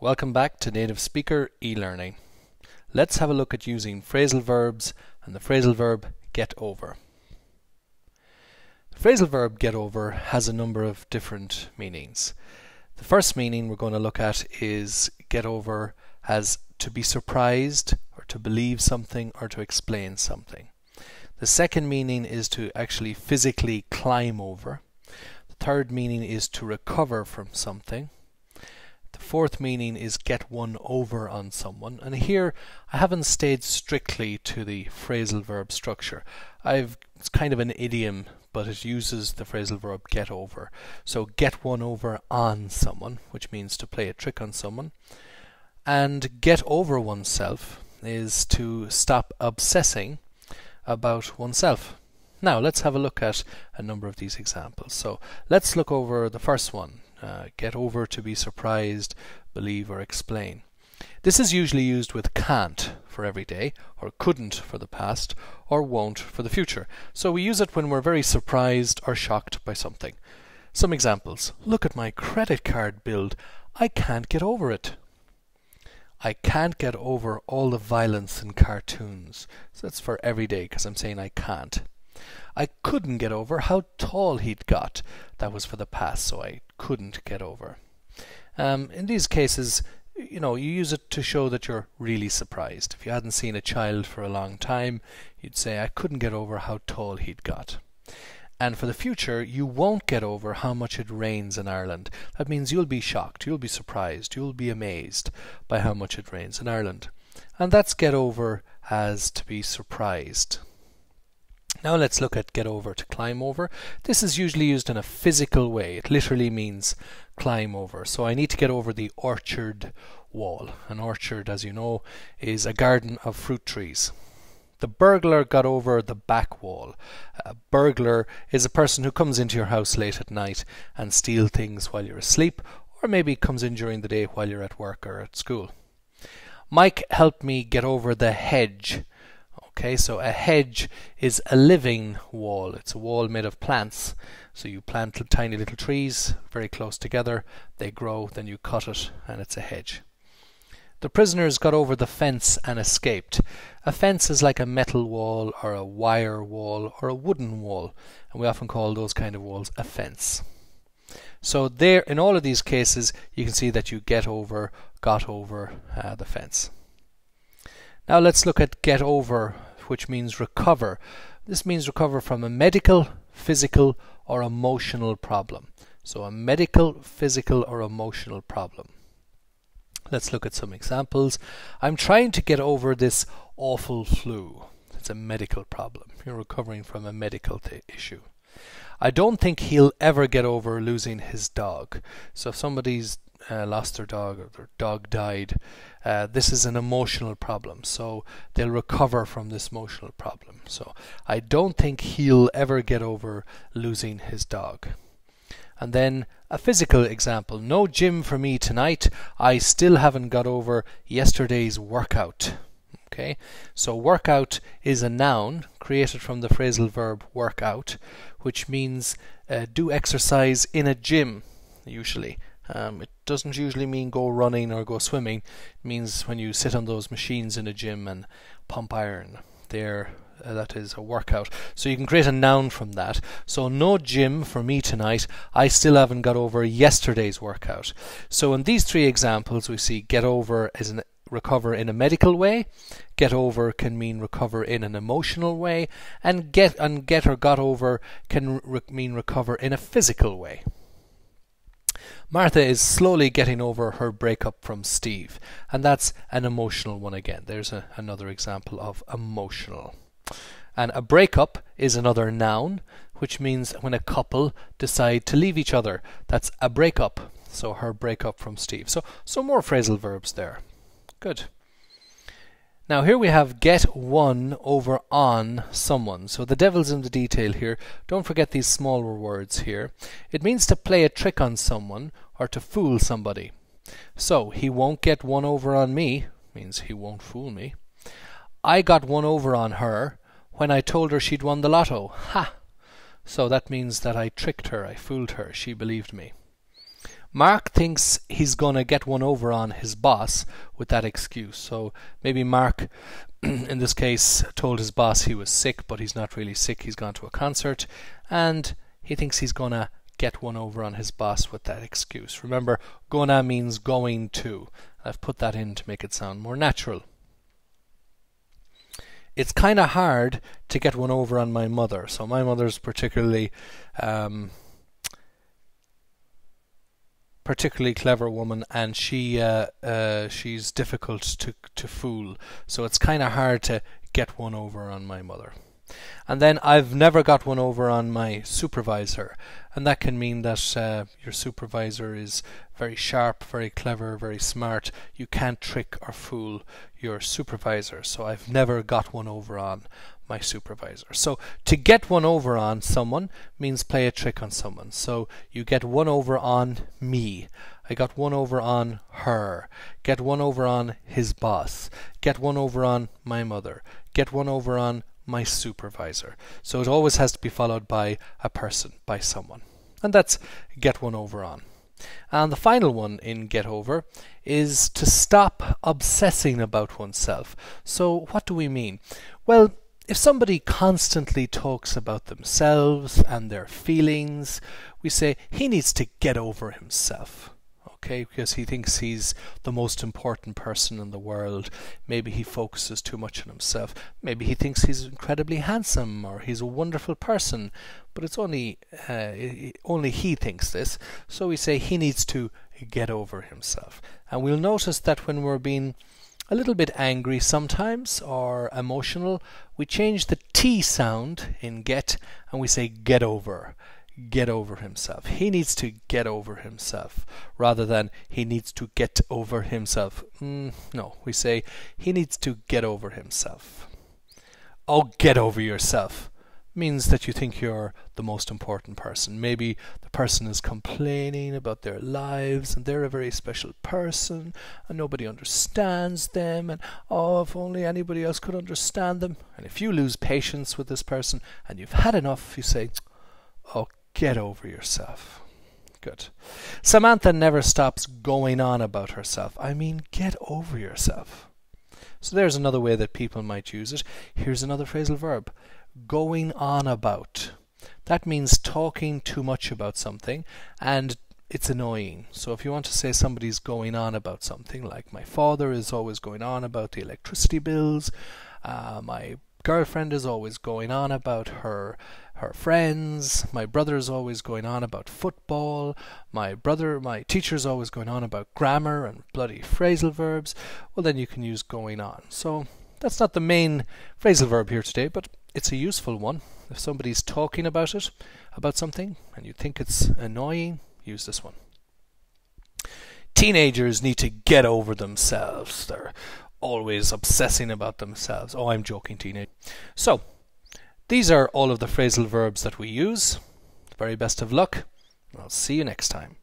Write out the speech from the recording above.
Welcome back to Native Speaker e-learning. Let's have a look at using phrasal verbs and the phrasal verb get over. The phrasal verb get over has a number of different meanings. The first meaning we're going to look at is get over as to be surprised or to believe something or to explain something. The second meaning is to actually physically climb over. The third meaning is to recover from something. The fourth meaning is get one over on someone, and here I haven't stayed strictly to the phrasal verb structure. It's kind of an idiom, but it uses the phrasal verb get over. So get one over on someone, which means to play a trick on someone, and get over oneself is to stop obsessing about oneself. Now let's have a look at a number of these examples. So let's look over the first one. Get over to be surprised, believe or explain. This is usually used with can't for everyday, or couldn't for the past, or won't for the future. So we use it when we're very surprised or shocked by something. Some examples. Look at my credit card bill. I can't get over it. I can't get over all the violence in cartoons. So that's for everyday because I'm saying I can't. I couldn't get over how tall he'd got. That was for the past, so I couldn't get over. In these cases, you use it to show that you're really surprised. If you hadn't seen a child for a long time, you'd say, I couldn't get over how tall he'd got. And for the future, you won't get over how much it rains in Ireland. That means you'll be shocked, you'll be surprised, you'll be amazed by how much it rains in Ireland. And that's get over as to be surprised. Now let's look at get over to climb over. This is usually used in a physical way. It literally means climb over. So I need to get over the orchard wall. An orchard, as you know, is a garden of fruit trees. The burglar got over the back wall. A burglar is a person who comes into your house late at night and steals things while you're asleep, or maybe comes in during the day while you're at work or at school. Mike helped me get over the hedge. Okay, so a hedge is a living wall. It's a wall made of plants. So you plant tiny little trees very close together, they grow, then you cut it, and it's a hedge. The prisoners got over the fence and escaped. A fence is like a metal wall or a wire wall or a wooden wall, and we often call those kind of walls a fence. So there, in all of these cases, you can see that you got over the fence. Now let's look at get over, which means recover. This means recover from a medical, physical or emotional problem. So a medical, physical or emotional problem. Let's look at some examples. I'm trying to get over this awful flu. It's a medical problem. You're recovering from a medical issue. I don't think he'll ever get over losing his dog. So if somebody's lost their dog or their dog died, this is an emotional problem, so they'll recover from this emotional problem. So I don't think he'll ever get over losing his dog. And then a physical example. No gym for me tonight. I still haven't got over yesterday's workout. Okay, so workout is a noun created from the phrasal verb work out, which means do exercise in a gym usually. It doesn't usually mean go running or go swimming. It means when you sit on those machines in a gym and pump iron. That is a workout. So you can create a noun from that. So no gym for me tonight. I still haven't got over yesterday's workout. So in these three examples we see get over as recover in a medical way. Get over can mean recover in an emotional way. And get or got over can mean recover in a physical way. Martha is slowly getting over her breakup from Steve, and that's an emotional one again. There's another example of emotional. And a breakup is another noun, which means when a couple decide to leave each other. That's a breakup. So her breakup from Steve. So more phrasal verbs there. Good. Now here we have get one over on someone. So the devil's in the detail here. Don't forget these smaller words here. It means to play a trick on someone or to fool somebody. So he won't get one over on me means he won't fool me. I got one over on her when I told her she'd won the lotto. Ha! So that means that I tricked her, I fooled her, she believed me. Mark thinks he's going to get one over on his boss with that excuse. So maybe Mark, in this case, told his boss he was sick, but he's not really sick. He's gone to a concert, and he thinks he's going to get one over on his boss with that excuse. Remember, gonna means going to. I've put that in to make it sound more natural. It's kind of hard to get one over on my mother. So my mother's particularly clever woman, and she's difficult to fool. So it's kind of hard to get one over on my mother. And then I've never got one over on my supervisor, and that can mean that your supervisor is very sharp, very clever, very smart. You can't trick or fool your supervisor. So I've never got one over on my supervisor. So to get one over on someone means play a trick on someone. So you get one over on me. I got one over on her. Get one over on his boss. Get one over on my mother. Get one over on my supervisor. So it always has to be followed by a person, by someone. And that's get one over on. And the final one in get over is to stop obsessing about oneself. So what do we mean? Well, if somebody constantly talks about themselves and their feelings, we say he needs to get over himself. Okay, because he thinks he's the most important person in the world. Maybe he focuses too much on himself. Maybe he thinks he's incredibly handsome or he's a wonderful person, but it's only he thinks this. So we say he needs to get over himself. And we'll notice that when we're being a little bit angry sometimes or emotional, we change the T sound in get and we say get over. Get over himself. He needs to get over himself rather than he needs to get over himself. No, we say he needs to get over himself. Oh, get over yourself means that you think you're the most important person. Maybe the person is complaining about their lives and they're a very special person and nobody understands them, and oh, if only anybody else could understand them. And if you lose patience with this person and you've had enough, you say, oh, get over yourself. Good. Samantha never stops going on about herself. I mean, get over yourself. So there's another way that people might use it. Here's another phrasal verb. Going on about. That means talking too much about something and it's annoying. So if you want to say somebody's going on about something, like my father is always going on about the electricity bills, my girlfriend is always going on about her friends, my brother is always going on about football, my teacher's always going on about grammar and bloody phrasal verbs, well then you can use going on. So that's not the main phrasal verb here today, but it's a useful one. If somebody's talking about it, about something, and you think it's annoying, use this one. Teenagers need to get over themselves. They're always obsessing about themselves. Oh, I'm joking, teenage. So, these are all of the phrasal verbs that we use. The very best of luck. I'll see you next time.